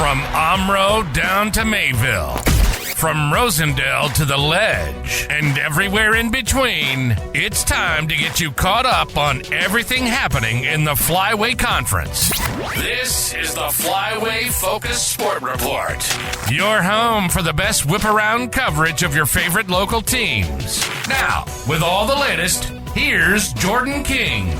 From Omro down to Mayville, from Rosendale to the Ledge, and everywhere in between, it's time to get you caught up on everything happening in the Flyway Conference. This is the Flyway Focus Sport Report, your home for the best whip-around coverage of your favorite local teams. Now, with all the latest, here's Jordan King.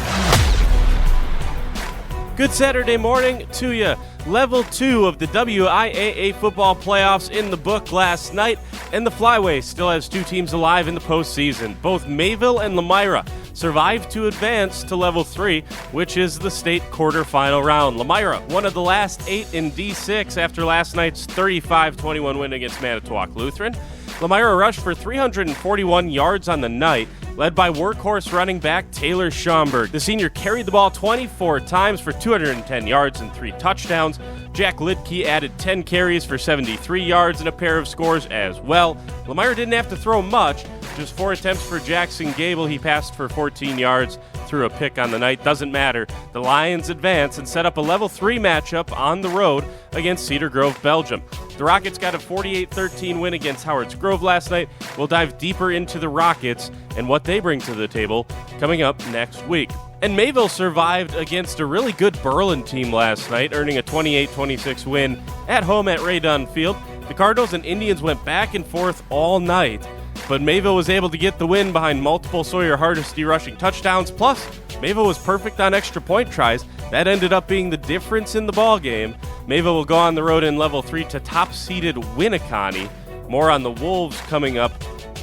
Good Saturday morning to you. Level 2 of the WIAA football playoffs in the book last night, and the Flyway still has two teams alive in the postseason. Both Mayville and Lomira survived to advance to Level 3, which is the state quarterfinal round. Lomira, one of the last 8 in D6 after last night's 35-21 win against Manitowoc Lutheran. Lomira rushed for 341 yards on the night, led by workhorse running back Taylor Schomburg. The senior carried the ball 24 times for 210 yards and 3 touchdowns. Jack Lidke added 10 carries for 73 yards and a pair of scores as well. Lomira didn't have to throw much, just 4 attempts for Jackson Gable. He passed for 14 yards, threw a pick on the night. Doesn't matter. The Lions advance and set up a Level 3 matchup on the road against Cedar Grove, Belgium. The Rockets got a 48-13 win against Howards Grove last night. We'll dive deeper into the Rockets and what they bring to the table coming up next week. And Mayville survived against a really good Berlin team last night, earning a 28-26 win at home at Ray Dunn Field. The Cardinals and Indians went back and forth all night, but Mayville was able to get the win behind multiple Sawyer Hardesty rushing touchdowns. Plus, Mayville was perfect on extra point tries. That ended up being the difference in the ball game. Mayville will go on the road in Level 3 to top-seeded Winneconne. More on the Wolves coming up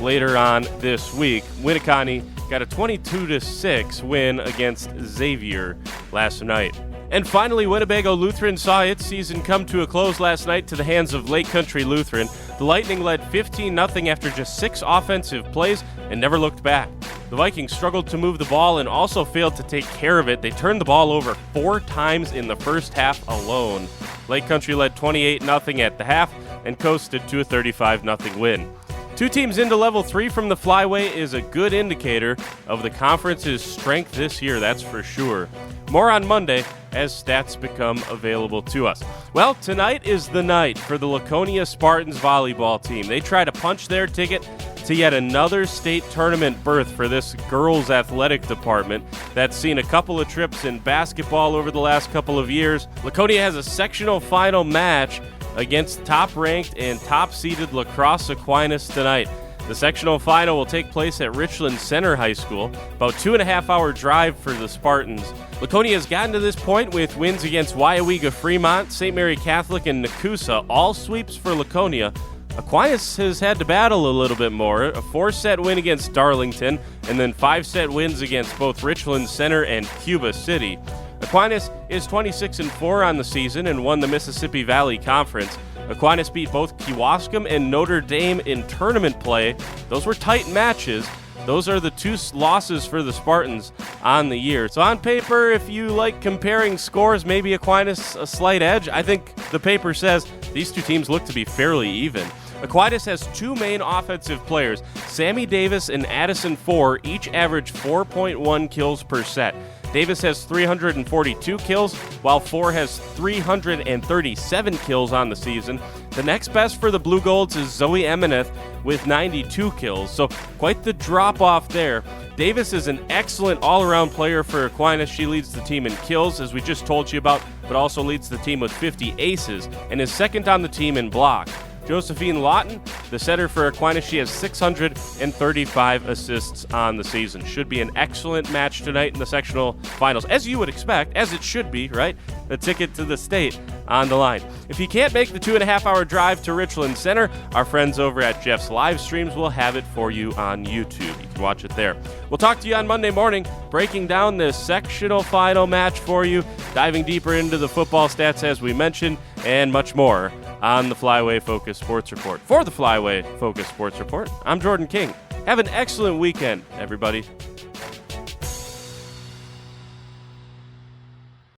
later on this week. Winneconne got a 22-6 win against Xavier last night. And finally, Winnebago Lutheran saw its season come to a close last night to the hands of Lake Country Lutheran. The Lightning led 15-0 after just 6 offensive plays and never looked back. The Vikings struggled to move the ball and also failed to take care of it. They turned the ball over 4 times in the first half alone. Lake Country led 28-0 at the half and coasted to a 35-0 win. 2 teams into Level 3 from the Flyway is a good indicator of the conference's strength this year, that's for sure. More on Monday as stats become available to us. Well, tonight is the night for the Laconia Spartans volleyball team. They try to punch their ticket to yet another state tournament berth for this girls' athletic department that's seen a couple of trips in basketball over the last couple of years. Laconia has a sectional final match against top-ranked and top-seeded Lacrosse Aquinas tonight. The sectional final will take place at Richland Center High School, about 2.5-hour drive for the Spartans. Laconia has gotten to this point with wins against Waiawega Fremont, St. Mary Catholic, and Nakusa, all sweeps for Laconia. Aquinas has had to battle a little bit more, a 4-set win against Darlington, and then 5-set wins against both Richland Center and Cuba City. Aquinas is 26-4 on the season and won the Mississippi Valley Conference. Aquinas beat both Kewaskum and Notre Dame in tournament play. Those were tight matches. Those are the 2 losses for the Spartans on the year. So on paper, if you like comparing scores, maybe Aquinas a slight edge. I think the paper says these 2 teams look to be fairly even. Aquinas has 2 main offensive players. Sammy Davis and Addison Four each average 4.1 kills per set. Davis has 342 kills, while Four has 337 kills on the season. The next best for the Blue Golds is Zoe Emineth with 92 kills, so quite the drop-off there. Davis is an excellent all-around player for Aquinas. She leads the team in kills, as we just told you about, but also leads the team with 50 aces, and is second on the team in blocks. Josephine Lawton, the setter for Aquinas, she has 635 assists on the season. Should be an excellent match tonight in the sectional finals, as you would expect, as it should be, right? The ticket to the state on the line. If you can't make the 2.5-hour drive to Richland Center, our friends over at Jeff's Live Streams will have it for you on YouTube. You can watch it there. We'll talk to you on Monday morning, breaking down this sectional final match for you, diving deeper into the football stats as we mentioned, and much more on the Flyway Focus Sports Report. For the Flyway Focus Sports Report, I'm Jordan King. Have an excellent weekend, everybody.